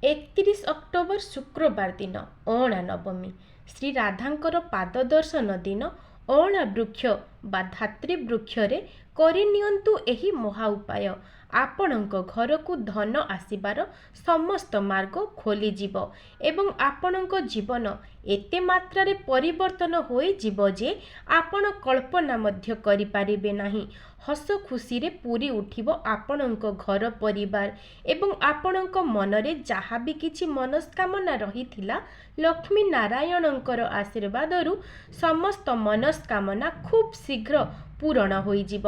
31 October ଶୁକ୍ରବାର ଦିନ ଅଁଳା ନବମୀ। ଶ୍ରୀ ରାଧାଙ୍କର ପାଦ ଦର୍ଶନ ଦିନ ଅଁଳା ବୃକ୍ଷ ବା ଧାତ୍ରୀ ବୃକ୍ଷରେ କରିନିଅନ୍ତୁ ଏହି ମହା ଉପାୟ। ଆପଣଙ୍କ ଘରକୁ ଧନ ଆସିବାର ସମସ୍ତ ମାର୍ଗ ଖୋଲିଯିବ ଏବଂ ଆପଣଙ୍କ ଜୀବନ ଏତେ ମାତ୍ରାରେ ପରିବର୍ତ୍ତନ ହୋଇଯିବ ଯେ ଆପଣ କଳ୍ପନା ମଧ୍ୟ କରିପାରିବେ ନାହିଁ। ହସ ଖୁସିରେ ପୂରି ଉଠିବ ଆପଣଙ୍କ ଘର ପରିବାର ଏବଂ ଆପଣଙ୍କ ମନରେ ଯାହା ବି କିଛି ମନସ୍କାମନା ରହିଥିଲା ଲକ୍ଷ୍ମୀ ନାରାୟଣଙ୍କର ଆଶୀର୍ବାଦରୁ ସମସ୍ତ ମନସ୍କାମନା ଖୁବ୍ ଶୀଘ୍ର ପୂରଣ ହୋଇଯିବ।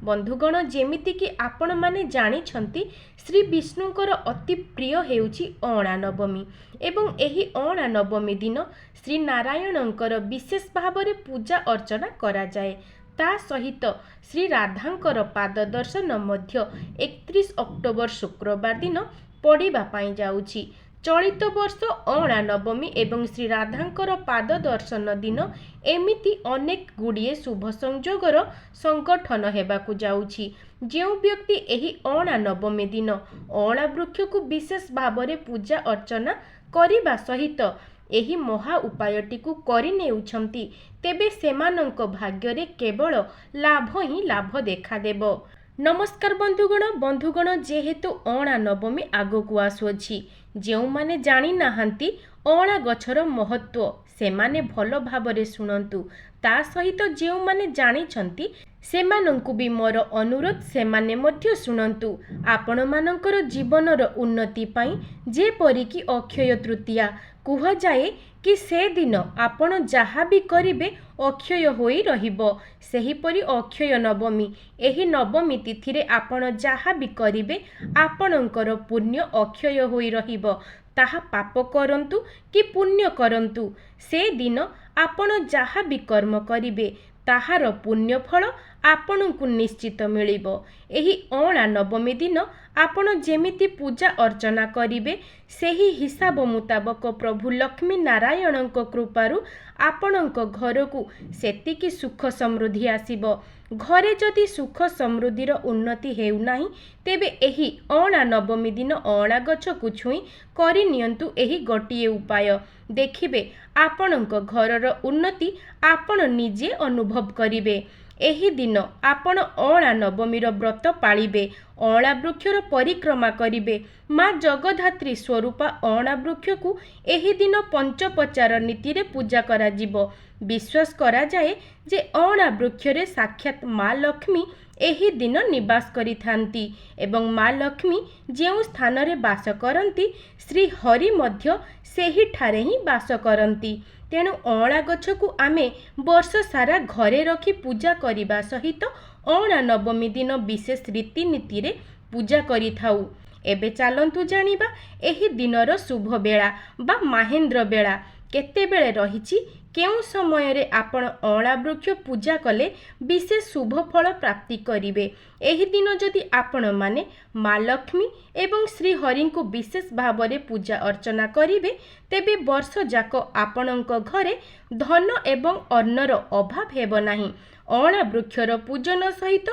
ବନ୍ଧୁଗଣ, ଯେମିତିକି ଆପଣମାନେ ଜାଣିଛନ୍ତି ଶ୍ରୀ ବିଷ୍ଣୁଙ୍କର ଅତି ପ୍ରିୟ ହେଉଛି ଅଁଳା ନବମୀ ଏବଂ ଏହି ଅଁଳା ନବମୀ ଦିନ ଶ୍ରୀ ନାରାୟଣଙ୍କର ବିଶେଷ ଭାବରେ ପୂଜା ଅର୍ଚ୍ଚନା କରାଯାଏ। ତା ସହିତ ଶ୍ରୀ ରାଧାଙ୍କର ପାଦ ଦର୍ଶନ ମଧ୍ୟ 31 ଅକ୍ଟୋବର ଶୁକ୍ରବାର ଦିନ ପଡ଼ିବା ପାଇଁ ଯାଉଛି। ଚଳିତ ବର୍ଷ ଅଁଳା ନବମୀ ଏବଂ ଶ୍ରୀ ରାଧାଙ୍କର ପାଦ ଦର୍ଶନ ଦିନ ଏମିତି ଅନେକ ଗୁଡ଼ିଏ ଶୁଭ ସଂଯୋଗର ସଂଗଠନ ହେବାକୁ ଯାଉଛି। ଯେଉଁ ବ୍ୟକ୍ତି ଏହି ଅଁଳା ନବମୀ ଦିନ ଅଁଳା ବୃକ୍ଷକୁ ବିଶେଷ ଭାବରେ ପୂଜା ଅର୍ଚ୍ଚନା କରିବା ସହିତ ଏହି ମହା ଉପାୟଟିକୁ କରିନେଉଛନ୍ତି ତେବେ ସେମାନଙ୍କ ଭାଗ୍ୟରେ କେବଳ ଲାଭ ହିଁ ଲାଭ ଦେଖାଦେବ। ନମସ୍କାର ବନ୍ଧୁଗଣ, ଯେହେତୁ ଅଁଳା ନବମୀ ଆଗକୁ ଆସୁଅଛି, ଯେଉଁମାନେ ଜାଣିନାହାନ୍ତି ଅଁଳା ଗଛର ମହତ୍ତ୍ୱ ସେମାନେ ଭଲ ଭାବରେ ଶୁଣନ୍ତୁ। ତା ସହିତ ଯେଉଁମାନେ ଜାଣିଛନ୍ତି ସେମାନଙ୍କୁ ବି ମୋର ଅନୁରୋଧ ସେମାନେ ମଧ୍ୟ ଶୁଣନ୍ତୁ। ଆପଣମାନଙ୍କର ଜୀବନର ଉନ୍ନତି ପାଇଁ ଯେପରିକି ଅକ୍ଷୟ ତୃତୀୟା କୁହାଯାଏ କି ସେଦିନ ଆପଣ ଯାହା ବି କରିବେ ଅକ୍ଷୟ ହୋଇ ରହିବ, ସେହିପରି ଅକ୍ଷୟ ନବମୀ, ଏହି ନବମୀ ତିଥିରେ ଆପଣ ଯାହା ବି କରିବେ ଆପଣଙ୍କର ପୁଣ୍ୟ ଅକ୍ଷୟ ହୋଇ ରହିବ। ତାହା ପାପ କରନ୍ତୁ କି ପୁଣ୍ୟ କରନ୍ତୁ, ସେଦିନ ଆପଣ ଯାହା ବି କର୍ମ କରିବେ ତାହାର ପୁଣ୍ୟ ଫଳ ଆପଣଙ୍କୁ ନିଶ୍ଚିତ ମିଳିବ। ଏହି ଅଁଳା ନବମୀ ଦିନ ଆପଣ ଯେମିତି ପୂଜା ଅର୍ଚ୍ଚନା କରିବେ ସେହି ହିସାବ ମୁତାବକ ପ୍ରଭୁ ଲକ୍ଷ୍ମୀ ନାରାୟଣଙ୍କ କୃପାରୁ ଆପଣଙ୍କ ଘରକୁ ସେତିକି ସୁଖ ସମୃଦ୍ଧି ଆସିବ। ଘରେ ଯଦି ସୁଖ ସମୃଦ୍ଧିର ଉନ୍ନତି ହେଉନାହିଁ ତେବେ ଏହି ଅଁଳା ନବମୀ ଦିନ ଅଁଳା ଗଛକୁ ଛୁଇଁ କରିନିଅନ୍ତୁ ଏହି ଗୋଟିଏ ଉପାୟ। ଦେଖିବେ ଆପଣଙ୍କ ଘରର ଉନ୍ନତି ଆପଣ ନିଜେ ଅନୁଭବ କରିବେ। ଏହି ଦିନ ଆପଣ ଅଁଳା ନବମୀର ବ୍ରତ ପାଳିବେ, ଅଁଳା ବୃକ୍ଷର ପରିକ୍ରମା କରିବେ। ମା ଜଗଧାତ୍ରୀ ସ୍ୱରୂପା ଅଁଳା ବୃକ୍ଷକୁ ଏହି ଦିନ ପଞ୍ଚୋପଚାର ନୀତିରେ ପୂଜା କରାଯିବ। ବିଶ୍ୱାସ କରାଯାଏ ଯେ ଅଁଳା ବୃକ୍ଷରେ ସାକ୍ଷାତ ମା ଲକ୍ଷ୍ମୀ ଏହି ଦିନ ନିବାସ କରିଥାନ୍ତି ଏବଂ ମା ଲକ୍ଷ୍ମୀ ଯେଉଁ ସ୍ଥାନରେ ବାସ କରନ୍ତି ଶ୍ରୀ ହରି ମଧ୍ୟ ସେହିଠାରେ ହିଁ ବାସ କରନ୍ତି। ତେଣୁ ଅଁଳା ଗଛକୁ ଆମେ ବର୍ଷ ସାରା ଘରେ ରଖି ପୂଜା କରିବା ସହିତ ଅଁଳା ନବମୀ ଦିନ ବିଶେଷ ରୀତିନୀତିରେ ପୂଜା କରିଥାଉ। ଏବେ ଚାଲନ୍ତୁ ଜାଣିବା ଏହି ଦିନର ଶୁଭ ବେଳା ବା ମାହେନ୍ଦ୍ର ବେଳା କେତେବେଳେ ରହିଛି, କେଉଁ ସମୟରେ ଆପଣ ଅଁଳା ବୃକ୍ଷ ପୂଜା କଲେ ବିଶେଷ ଶୁଭ ଫଳ ପ୍ରାପ୍ତି କରିବେ। ଏହି ଦିନ ଯଦି ଆପଣମାନେ ମା ଲକ୍ଷ୍ମୀ ଏବଂ ଶ୍ରୀ ହରିଙ୍କୁ ବିଶେଷ ଭାବରେ ପୂଜା ଅର୍ଚ୍ଚନା କରିବେ ତେବେ ବର୍ଷ ଯାକ ଆପଣଙ୍କ ଘରେ ଧନ ଏବଂ ଅନ୍ନର ଅଭାବ ହେବ ନାହିଁ। ଅଁଳା ବୃକ୍ଷର ପୂଜନ ସହିତ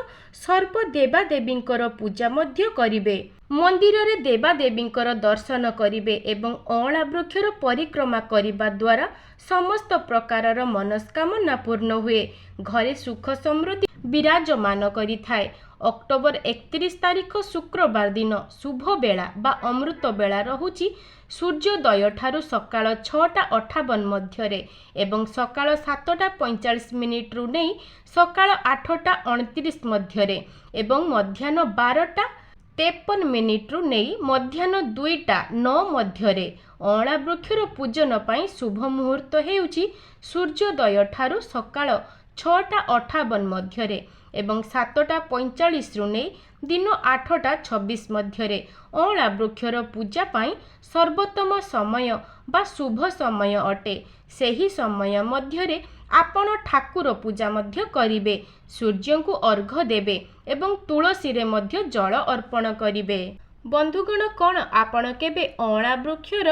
ସର୍ବ ଦେବାଦେବୀଙ୍କର ପୂଜା ମଧ୍ୟ କରିବେ। ମନ୍ଦିରରେ ଦେବାଦେବୀଙ୍କର ଦର୍ଶନ କରିବେ ଏବଂ ଅଁଳା ବୃକ୍ଷର ପରିକ୍ରମା କରିବା ଦ୍ୱାରା ସମସ୍ତ ପ୍ରକାରର ମନସ୍କାମନା ପୂର୍ଣ୍ଣ ହୁଏ। ଘରେ ସୁଖ ସମୃଦ୍ଧି ବିରାଜମାନ କରିଥାଏ। ଅକ୍ଟୋବର 31 ତାରିଖ ଶୁକ୍ରବାର ଦିନ ଶୁଭ ବେଳା ବା ଅମୃତ ବେଳା ରହୁଛି ସୂର୍ଯ୍ୟୋଦୟ ଠାରୁ ସକାଳ 6:58 ମଧ୍ୟରେ ଏବଂ ସକାଳ 7:45 ନେଇ ସକାଳ 8:29 ମଧ୍ୟରେ ଏବଂ ମଧ୍ୟାହ୍ନ 12:53 ନେଇ ମଧ୍ୟାହ୍ନ 2:09 ମଧ୍ୟରେ। ଅଁଳା ବୃକ୍ଷର ପୂଜନ ପାଇଁ ଶୁଭ ମୁହୂର୍ତ୍ତ ହେଉଛି ସୂର୍ଯ୍ୟୋଦୟ ଠାରୁ ସକାଳ 6:58 ମଧ୍ୟରେ ଏବଂ 7:45 ନେଇ ଦିନ 8:26 ମଧ୍ୟରେ। ଅଁଳା ବୃକ୍ଷର ପୂଜା ପାଇଁ ସର୍ବୋତ୍ତମ ସମୟ ବା ଶୁଭ ସମୟ ଅଟେ। ସେହି ସମୟ ମଧ୍ୟରେ ଆପଣ ଠାକୁର ପୂଜା ମଧ୍ୟ କରିବେ, ସୂର୍ଯ୍ୟଙ୍କୁ ଅର୍ଘ୍ୟ ଦେବେ ଏବଂ ତୁଳସୀରେ ମଧ୍ୟ ଜଳ ଅର୍ପଣ କରିବେ। ବନ୍ଧୁଗଣ, କ'ଣ ଆପଣ କେବେ ଅଁଳା ବୃକ୍ଷର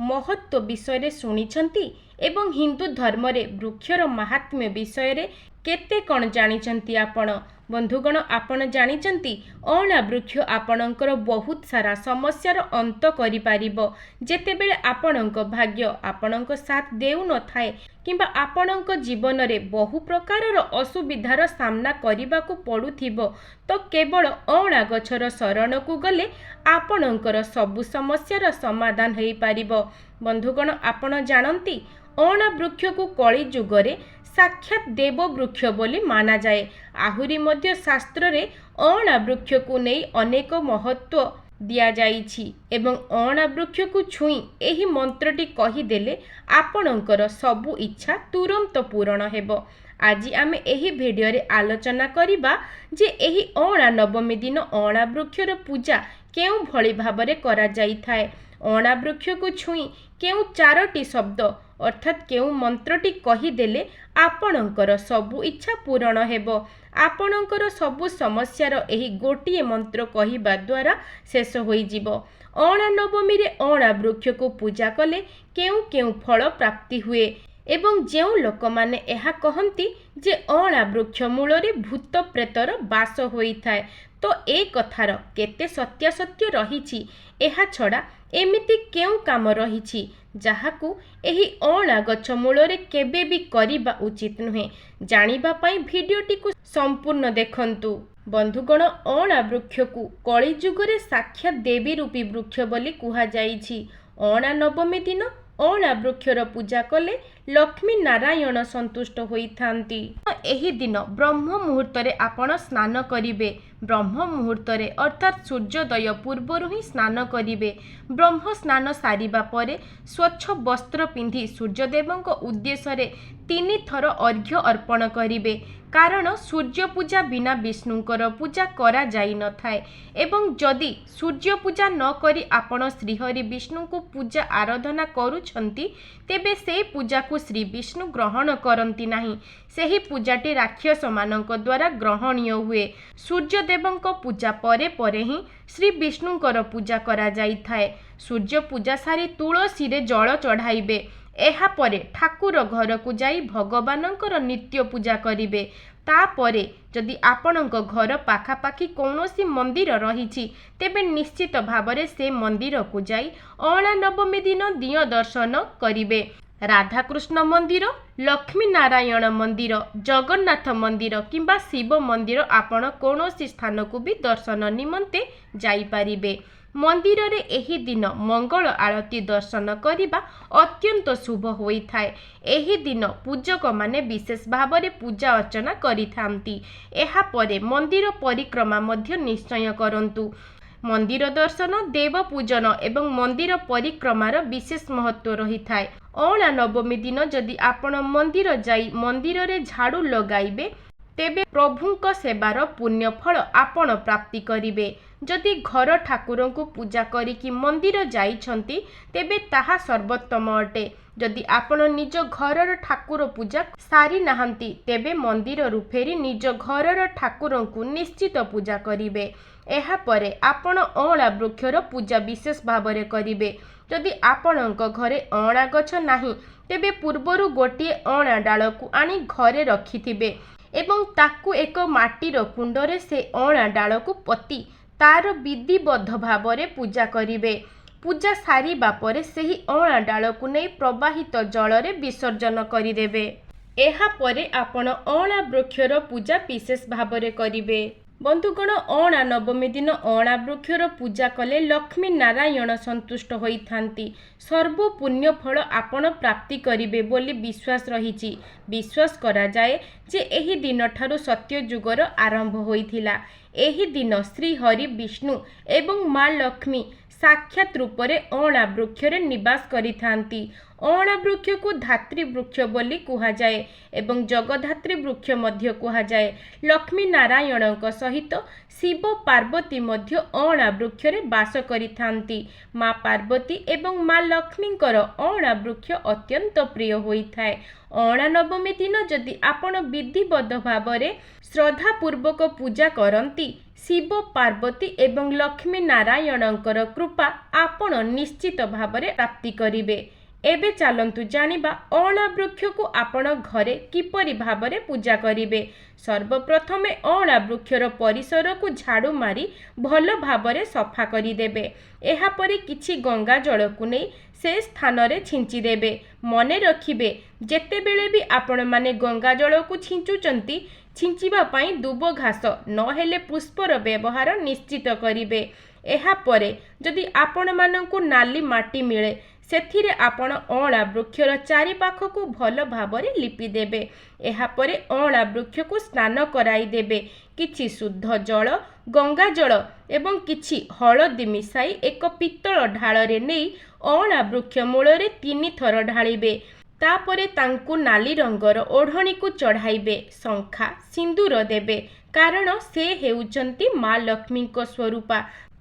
ମହତ୍ତ୍ୱ ବିଷୟରେ ଶୁଣିଛନ୍ତି ଏବଂ ହିନ୍ଦୁ ଧର୍ମରେ ବୃକ୍ଷର ମାହାତ୍ମ୍ୟ ବିଷୟରେ କେତେ କ'ଣ ଜାଣିଛନ୍ତି ଆପଣ? बंधुगण आपण जानिचंती अँला वृक्ष आपणकर बहुत सारा समस्यार अंत करि पारिबो जेतेबेले आपणक भाग्य आपणक साथ देउ न थाए किंबा आपणक जीवन रे बहु प्रकारर असुविधार सामना करिबाकू पडुथिबो तो केवल अँला गछर शरण को गले आपणकर सबु समस्यार समाधान हेई पारिबो। बंधुगण आपण जानती अँला वृक्ष को कली जुगरे साक्षात देव वृक्ष बोली माना जाए। आहुरी मध्य शास्त्र रे अँला वृक्ष को नहीं अनेक महत्व दिया जाइछि एवं अँला वृक्ष को छुई एही मंत्रटी कहीदेले आपणकर सबु इच्छा तुरंत पूरण हेबो। आज आमे एही भिडियो रे आलोचना करिबा जे एही अँला नवमी दिन अँला वृक्षर पूजा केउ भली भाबरे करा जाई थाए। अँला वृक्ष को छुई केउ चारोटी शब्द अर्थात केउ मंत्रटी कहीदेले आपणकर सबु इच्छा पूरण हेबो। आपणकर सबु समस्यार एही गोटिए मंत्र कहिबा द्वारा शेष होई जिवो। अँला नवमी रे अँला वृक्ष को पूजा कले केउ केउ फल प्राप्ति हुए एवं जेउ लोक माने एहा कहंती जे अँला वृक्ष मूल रे भूत प्रेतर बास होई थाए तो ए कथार केते सत्यासत्य रहिछि एहा छड़ा एमिति केउ काम रहिछि जाहाकू एही अँला गछ मूल रे केबे भी करिबा उचित नुहे। जानिबा पई भिडियोटी को संपूर्ण देखंतु। बंधुगण अँला वृक्ष को कली जुगरे साक्षात देवी रूपी वृक्ष बोली कुहा जाइछि। अँला नवमी दिन अँला वृक्षर पूजा कले लक्ष्मी नारायण संतुष्ट होइथांती। एही दिन ब्रह्म मुहूर्त रे आपण स्नान करिवे। ब्रह्म मुहूर्त रे अर्थात सूर्योदय पूर्वरु ही स्नान करिवे। ब्रह्म स्नान सारिबा परे स्वच्छ वस्त्र पिंधि सूर्यदेवंक उद्देश्य रे 3 थर अर्घ्य अर्पण करिवे कारण सूर्य पूजा बिना विष्णुकर पूजा करा जाई न थाए एवं जदि सूर्य पूजा न करी आपण श्रीहरि विष्णु को पूजा आराधना करूछंती तेबे से पूजा को श्री विष्णु ग्रहण करंती नाही। सेही पूजाटी राक्षस मानक द्वारा ग्रहणीय हुए। सूर्य देवंक पूजा परे परे ही श्री विष्णुकर पूजा करा जाई थाए। सूर्य पूजा सारी तुलसी रे जल चढ़ाइबे। एहा परे ठाकुर घर को जाई भगवानंकर नित्य पूजा करिवे। तापरे जदि आपणक घर पाखापाखी कौनसी मंदिर रहिछि तेबे निश्चित भावरे से मंदिर को जाई अँला नवमी दिन दिय दर्शन करिवे। राधाकृष्ण मंदिर, लक्ष्मी नारायण मंदिर, जगन्नाथ मंदिर किंबा शिव मंदिर आपण कौनसी स्थान को भी दर्शन निमंते जाई पारिबे। मंदिर रे एही दिन मंगल आरती दर्शन करिबा अत्यंत शुभ होई थाए। एही दिन पूजक माने विशेष भावरे पूजा अर्चना करिथांती। एहा परे मंदिर परिक्रमा मध्य निश्चय करंतु। मंदिर दर्शन, देव पूजन एवं मंदिर परिक्रमार विशेष महत्व रही थाए। अँला नवमी दिन जदि आपण मंदिर जाई मंदिर रे झाड़ू लगाइबे तेबे प्रभुंक सेवार पुण्य फल आपण प्राप्ति करिवे। जदि घर ठाकुर को पूजा करिकी मंदिर जाइछंती तेबे ताहा सर्वोत्तम अटे। जदि आपण निज घरर ठाकुर पूजा सारी नाहंती तेबे मंदिर रु फेरी निज घरर ठाकुर को निश्चित पूजा करिवे। एहा परे आपण अँला वृक्षर पूजा विशेष भावरे करिवे। जदि आपणक घरे अँला गछ नाही तेबे पूर्वरु गोटिए अँला डाल को आनी घरे रखिथिबे एवं ताकू एक माटीर कुंडरे से अँला डाल को पति तार विधिबद्ध भावरे पूजा करिवे। पूजा सारिबा परे सेही अँला डाल को नहीं प्रवाहित जल रे विसर्जन करिदेवे। एहा परे आपण अँला वृक्षर पूजा विशेष भावरे करिवे। बंधुगण अँला नवमी दिन अँला वृक्षर पूजा कले लक्ष्मी नारायण संतुष्ट होइथांती। सर्व पुण्य फल आपण प्राप्ति करिवे बोली विश्वास रहिछि। विश्वास करा जाए जे एही दिन ठारू सत्य जुगर आरंभ होइथिला। एही दिन श्री हरि विष्णु एवं माँ लक्ष्मी साक्षात रूपरे अँला वृक्षरे निवास करिथांती। अँला वृक्ष को धात्री वृक्ष बोली कुहा जाए एवं जगधात्री वृक्ष मध्य कुहा जाए। लक्ष्मी नारायणक सहित शिव पार्वती मध्य अँला वृक्षरे वास करिथांती। माँ पार्वती एवं माँ लक्ष्मींकर अँला वृक्ष अत्यंत प्रिय होइथाए। अँला नवमी दिन जदि आपण विधिबद्ध भावरे श्रद्धापूर्वक पूजा करंती शिव पार्वती एवं लक्ष्मी नारायणंकर कृपा आपण निश्चित भावरे प्राप्ति करिवे। एबे चालंतु जानिबा अँला वृक्ष को आपण घरे किपरि भाबरे पूजा करिवे। सर्वप्रथमे अँला वृक्षर परिसर को झाड़ू मारी भल भाबरे सफा करिदेबे। एहा परे किछि गंगा जल को नै से स्थान रे छिंची देबे। मने रखिबे जेतेबेले भी आपण माने गंगा जल को छिंचुचंती छिंचिबा पई दुब घास नहेले पुष्पर व्यवहार निश्चित करिवे। एहा परे जदि आपण मानंकु नाली माटी मिले सेथिरे आपण अँला वृक्षर चारि पाख को भल भाबरे लिपि देबे। एहा परे अँला वृक्ष को स्नान कराई देबे। किछि शुद्ध जल गंगा जल एवं किछि हळदी मिसाई एक पित्तल ढाଳରେ ନେଇ अँला वृक्ष मूଳରେ 3 थर ढाଳିबे। तापरे तांकु नाली रंगर ओढ़णी को चढ़ाइबे। शंखा सिंदूर देबे कारण से हेउचंती माँ लक्ष्मी को स्वरूपा।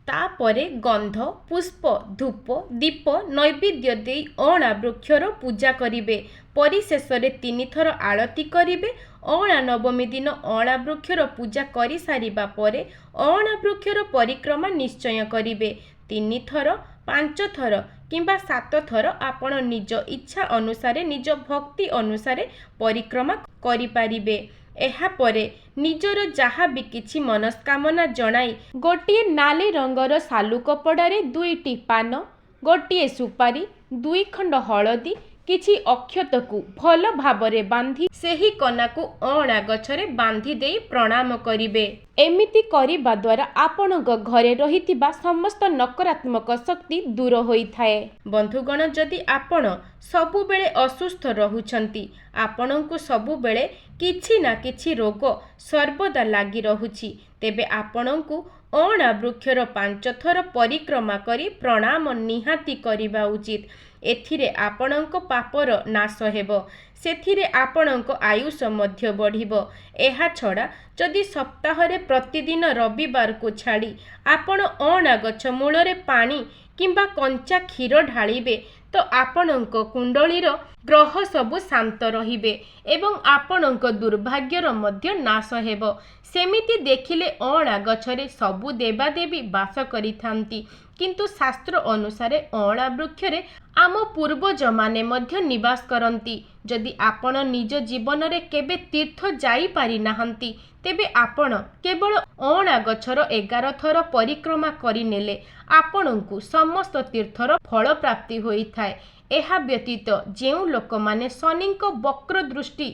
तापरे गंध पुष्प धूप दीप नैवेद्य दे अँला वृक्षर पूजा करिवे। परिशेष 3 थर आरती करिवे। अँला नवमी दिन अँला वृक्षर पूजा करि सारिबा परे अँला वृक्षर परिक्रमा निश्चय करिवे। 3 थर 5 थर किंबा 7 थर आपण निज इच्छा अनुसारे निज भक्ति अनुसारे परिक्रमा करि पारिबे। एहा परे निजर जहा भी किछि मनस्कामना जणाई गोटिए नाली रंगर सालू कपड़ारे 2टी पान गोटिए सुपारी 2 खंड हळदी किछि अक्षत को भल भाबरे बांधी सेही कना को अँला गछरे बांधी देई प्रणाम करिवे। एमिति करिबा द्वारा आपणक घरे रहितिबा समस्त नकारात्मक शक्ति दूर होइथाए। बंधुगण जदि आपण सबुबेले असुस्थ रहुछंती आपणଙ୍କୁ सबुबेले किछि ना किछि रोग सर्वदा लागि रहुछि तेबे आपणଙ୍କୁ अँला वृक्षर 5 थर परिक्रमा करी प्रणाम निहाती करिबा उचित। एथिरे आपणଙ୍କ पापर नाश हेबो। सेथिरे आपणଙ୍କ आयुष मध्य बढ़िबो। एहा छड़ा जदि सप्ताहरे प्रतिदिन रविवार को छाड़ी आपण अँला गछ मूलरे पानी किंबा कंचा क्षीर ढालिबे तो आपणଙ୍କ कुंडलीर ग्रह सबु शांत रहिबे एवं आपणଙ୍କ दुर्भाग्यर मध्य नाश हेबो। सेमिति देखिले अँला गछरे सबु देवादेवी वास करिथांती किंतु शास्त्र अनुसारे अँला वृक्षरे आम पूर्वज माने मध्य निवास करती। जदि आपण निज जीवन रे केबे तीर्थ जाई पारि नाहंती तेबे आपण केवल अँला गछर 11 थर परिक्रमा करिनेले आपणଙ୍କୁ समस्त तीर्थर फल प्राप्ति होइथाए। एहा व्यतीत जेउ लोक माने शनिक वक्र दृष्टि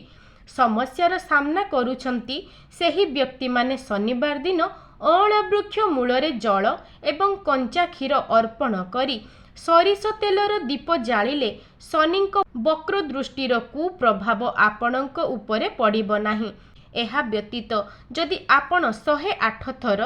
समस्यार सामना करुछंती सेही व्यक्ति माने शनिवार दिन अँला वृक्ष मूलरे जल एवं कंचा क्षीर अर्पण करी सरिष तेलर दीप जालिले शनिक वक्र दृष्टिर कुप्रभाव आपणଙ୍କ उपरे पड़िबो नाही। एहा व्यतीत जदि आपण 108 थर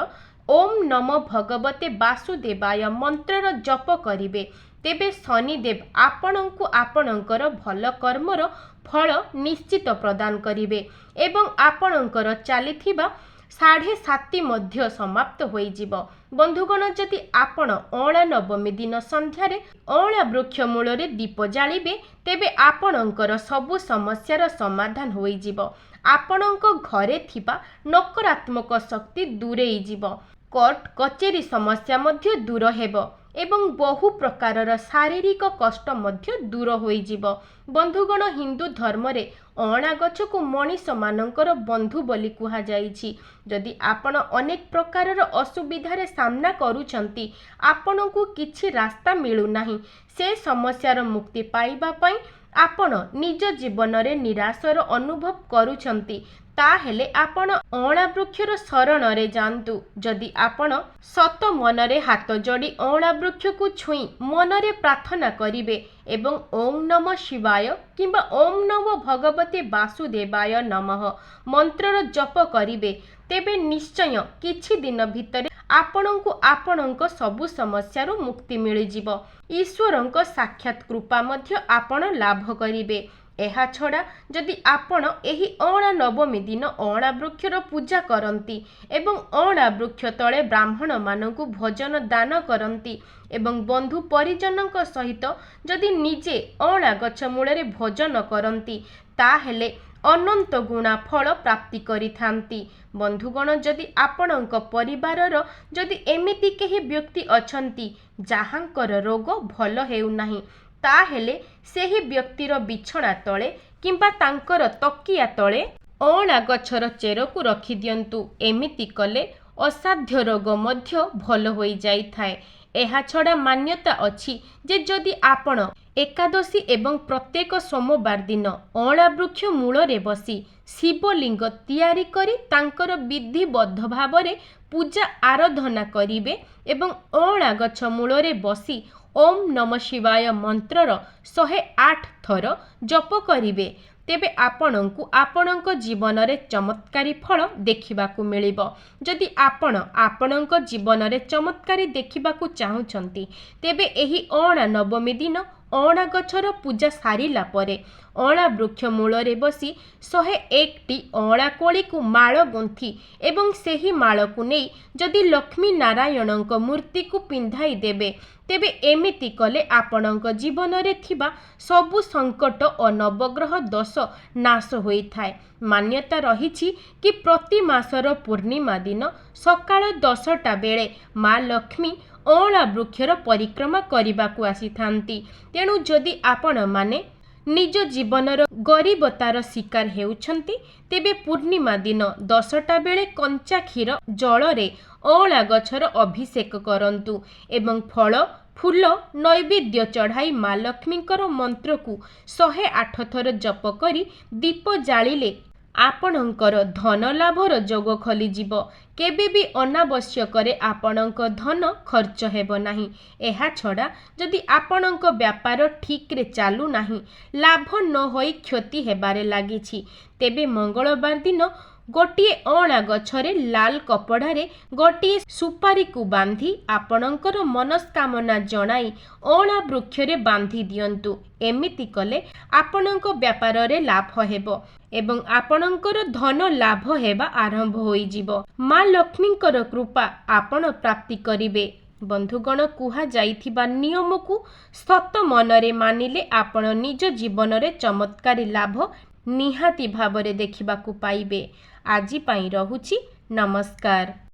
ओम नमो भगवते वासुदेवाय मंत्रर जप करिवे तेबे शनिदेव आपणଙ୍କୁ आपणଙ୍କର भल कर्मर फल निश्चित प्रदान करिवे एवं आपणଙ୍କର चालिथिबा 7.5 मध्य समाप्त होइजिबो। बंधुगण जदि आपण अँला नवमी दिन संध्यारे अँला वृक्ष मूलरे दीप जालिबे तेबे आपणଙ୍କର सबु समस्यार समाधान होइजिबो। आपणଙ୍କ घरे थिबा नकारात्मक शक्ति दूरेई जिवो। कोर्ट कचेरी समस्या मध्य दूर हेबो एवं बहु प्रकारर शारीरिक कष्ट मध्य दूर होइजिवो। बंधुगण हिंदू धर्म रे अँला गछ को मनीष मानकर बंधु बोली कुहा जाइछि। जदि आपण अनेक प्रकारर असुविधार सामना करूछंती आपणଙ୍କୁ किछि रास्ता मिलु नाही से समस्यार मुक्ति पाइबा पई आपण निज जीवन रे निराशर अनुभव करूछंती ताहेले आपण अँला वृक्षर शरण रे जांतु। जदि आपण सत मनरे हाथ जोड़ी अँला वृक्ष को छुई मनरे प्रार्थना करिवे एवं ओम नमः शिवाय किंबा ओम नमो भगवते वासुदेवाय नमः मंत्रर जप करिवे तेबे निश्चय किछि दिन भितरे आपणଙ୍କୁ आपणଙ୍କ सबु समस्यारू मुक्ति मिल जिवो। ईश्वरଙ୍କ साक्षात कृपा मध्य आपण लाभ करिवे। एहा छड़ा जदि आपण एही अँला नवमी दिन अँला वृक्षर पूजा करती एवं अँला वृक्ष तले ब्राह्मण मानकु भोजन दान करती एवं बंधु परिजनक सहित जदि निजे अँला गछ मूलरे भोजन करती ताहेले अनंत गुणा फल प्राप्ति करिथांती। बंधुगण जदि आपणଙ୍କ परिवारर जदि एमिति केही व्यक्ति अछंती जाहांकर रोग भल हेउ नाही ତାହେଲେ ସେହି ବ୍ୟକ୍ତିର ବିଛଣା ତଳେ କିମ୍ବା ତାଙ୍କର ତକିଆ ତଳେ ଅଁଳା ଗଛର ଚେରକୁ ରଖିଦିଅନ୍ତୁ। ଏମିତି କଲେ ଅସାଧ୍ୟ ରୋଗ ମଧ୍ୟ ଭଲ ହୋଇଯାଇଥାଏ। ଏହାଛଡ଼ା ମାନ୍ୟତା ଅଛି ଯେ ଯଦି ଆପଣ ଏକାଦଶୀ ଏବଂ ପ୍ରତ୍ୟେକ ସୋମବାର ଦିନ ଅଁଳା ବୃକ୍ଷ ମୂଳରେ ବସି ଶିବଲିଙ୍ଗ ତିଆରି କରି ତାଙ୍କର ବିଧିବଦ୍ଧ ଭାବରେ ପୂଜା ଆରାଧନା କରିବେ ଏବଂ ଅଁଳା ଗଛ ମୂଳରେ ବସି ଓମ୍ ନମ ଶିବାୟ ମନ୍ତ୍ରର 108 ଥର ଜପ କରିବେ, ତେବେ ଆପଣଙ୍କୁ ଆପଣଙ୍କ ଜୀବନରେ ଚମତ୍କାରୀ ଫଳ ଦେଖିବାକୁ ମିଳିବ। ଯଦି ଆପଣ ଆପଣଙ୍କ ଜୀବନରେ ଚମତ୍କାରୀ ଦେଖିବାକୁ ଚାହୁଁଛନ୍ତି, ତେବେ ଏହି ଅଁଳା ନବମୀ ଦିନ ଅଁଳା ଗଛର ପୂଜା ସାରିଲା ପରେ ଅଁଳା ବୃକ୍ଷ ମୂଳରେ ବସି 101ଟି ଅଁଳା କୋଳିକୁ ମାଳ ଗୁନ୍ଥି ଏବଂ ସେହି ମାଳକୁ ନେଇ ଯଦି ଲକ୍ଷ୍ମୀ ନାରାୟଣଙ୍କ ମୂର୍ତ୍ତିକୁ ପିନ୍ଧାଇ ଦେବେ, ତେବେ ଏମିତି କଲେ ଆପଣଙ୍କ ଜୀବନରେ ଥିବା ସବୁ ସଙ୍କଟ ଓ ନବଗ୍ରହ ଦୋଷ ନାଶ ହୋଇଥାଏ। ମାନ୍ୟତା ରହିଛି କି ପ୍ରତି ମାସର ପୂର୍ଣ୍ଣିମା ଦିନ ସକାଳ 10ଟା ବେଳେ ମା ଲକ୍ଷ୍ମୀ ଅଁଳା ବୃକ୍ଷର ପରିକ୍ରମା କରିବାକୁ ଆସିଥାନ୍ତି। ତେଣୁ ଯଦି ଆପଣମାନେ ନିଜ ଜୀବନର ଗରିବତାର ଶିକାର ହେଉଛନ୍ତି, ତେବେ ପୂର୍ଣ୍ଣିମା ଦିନ 10ଟା ବେଳେ କଞ୍ଚା କ୍ଷୀର ଜଳରେ ଅଁଳା ଗଛର ଅଭିଷେକ କରନ୍ତୁ ଏବଂ ଫଳ ଫୁଲ ନୈବେଦ୍ୟ ଚଢ଼ାଇ ମା ଲକ୍ଷ୍ମୀଙ୍କର ମନ୍ତ୍ରକୁ 108 ଥର ଜପ କରି ଦୀପ ଜାଳିଲେ ଆପଣଙ୍କର ଧନ ଲାଭର ଯୋଗ ଖୋଲିଯିବ। କେବେ ବି ଅନାବଶ୍ୟକରେ ଆପଣଙ୍କ ଧନ ଖର୍ଚ୍ଚ ହେବ ନାହିଁ। ଏହାଛଡ଼ା ଯଦି ଆପଣଙ୍କ ବ୍ୟାପାର ଠିକ୍ରେ ଚାଲୁନାହିଁ, ଲାଭ ନ ହୋଇ କ୍ଷତି ହେବାରେ ଲାଗିଛି, ତେବେ ମଙ୍ଗଳବାର ଦିନ ଗୋଟିଏ ଅଁଳା ଗଛରେ ଲାଲ କପଡ଼ାରେ ଗୋଟିଏ ସୁପାରିକୁ ବାନ୍ଧି ଆପଣଙ୍କର ମନସ୍କାମନା ଜଣାଇ ଅଁଳା ବୃକ୍ଷରେ ବାନ୍ଧି ଦିଅନ୍ତୁ। ଏମିତି କଲେ ଆପଣଙ୍କ ବ୍ୟାପାରରେ ଲାଭ ହେବ ଏବଂ ଆପଣଙ୍କର ଧନ ଲାଭ ହେବା ଆରମ୍ଭ ହୋଇଯିବ। ମା ଲକ୍ଷ୍ମୀଙ୍କର କୃପା ଆପଣ ପ୍ରାପ୍ତି କରିବେ। ବନ୍ଧୁଗଣ, କୁହାଯାଇଥିବା ନିୟମକୁ ସତ ମନରେ ମାନିଲେ ଆପଣ ନିଜ ଜୀବନରେ ଚମତ୍କାରୀ ଲାଭ ନିହାତି ଭାବରେ ଦେଖିବାକୁ ପାଇବେ। ଆଜି ପାଇଁ ରହୁଛି। ନମସ୍କାର।